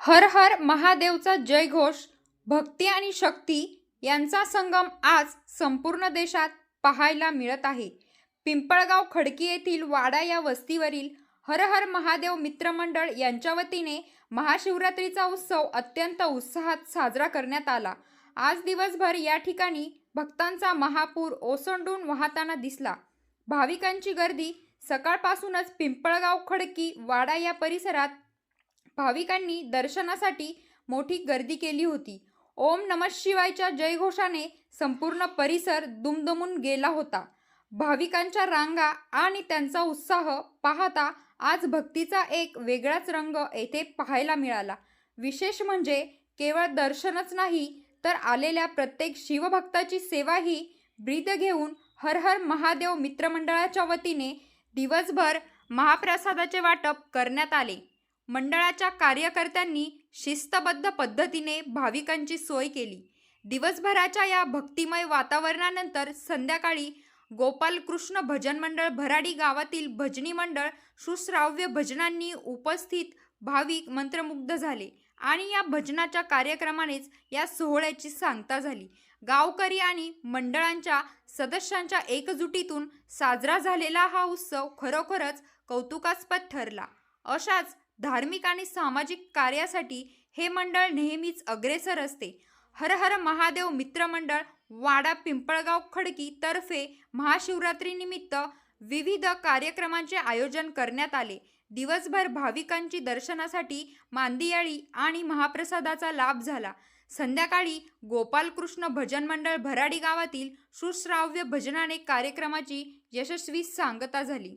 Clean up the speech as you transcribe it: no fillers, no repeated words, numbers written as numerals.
हर हर महादेवचा जयघोष, भक्ती आणि शक्ती यांचा संगम आज संपूर्ण देशात पाहायला मिळत आहे. पिंपळगाव खडकी येथील वाडा या वस्तीवरील हर हर महादेव मित्रमंडळ यांच्या वतीने महाशिवरात्रीचा उत्सव अत्यंत उत्साहात साजरा करण्यात आला. आज दिवसभर या ठिकाणी भक्तांचा महापूर ओसंडून वाहताना दिसला. भाविकांची गर्दी सकाळपासूनच पिंपळगाव खडकी वाडा या परिसरात भाविकांनी दर्शनासाठी मोठी गर्दी केली होती. ओम नमः शिवायच्या जयघोषाने संपूर्ण परिसर दुमदुमून गेला होता. भाविकांच्या रांगा आणि त्यांचा उत्साह पाहता आज भक्तीचा एक वेगळाच रंग येथे पाहायला मिळाला. विशेष म्हणजे केवळ दर्शनच नाही तर आलेल्या प्रत्येक शिवभक्ताची सेवाही ब्रीद घेऊन हर हर महादेव मित्रमंडळाच्या वतीने दिवसभर महाप्रसादाचे वाटप करण्यात आले. मंडळाच्या कार्यकर्त्यांनी शिस्तबद्ध पद्धतीने भाविकांची सोय केली. दिवसभराच्या या भक्तिमय वातावरणानंतर संध्याकाळी गोपालकृष्ण भजन मंडळ भराडी गावातील भजनी मंडळ सुश्राव्य भजनांनी उपस्थित भाविक मंत्रमुग्ध झाले आणि या भजनाच्या कार्यक्रमानेच या सोहळ्याची सांगता झाली. गावकरी आणि मंडळांच्या सदस्यांच्या एकजुटीतून साजरा झालेला हा उत्सव खरोखरच कौतुकास्पद ठरला. अशाच धार्मिक आणि सामाजिक कार्यासाठी हे मंडळ नेहमीच अग्रेसर असते. हर हर महादेव मित्रमंडळ वाडा पिंपळगाव खडकी तर्फे महाशिवरात्रीनिमित्त विविध कार्यक्रमांचे आयोजन करण्यात आले. दिवसभर भाविकांची दर्शनासाठी मांदियाळी आणि महाप्रसादाचा लाभ झाला. संध्याकाळी गोपालकृष्ण भजन मंडळ भराडी गावातील सुश्राव्य भजनाने कार्यक्रमाची यशस्वी सांगता झाली.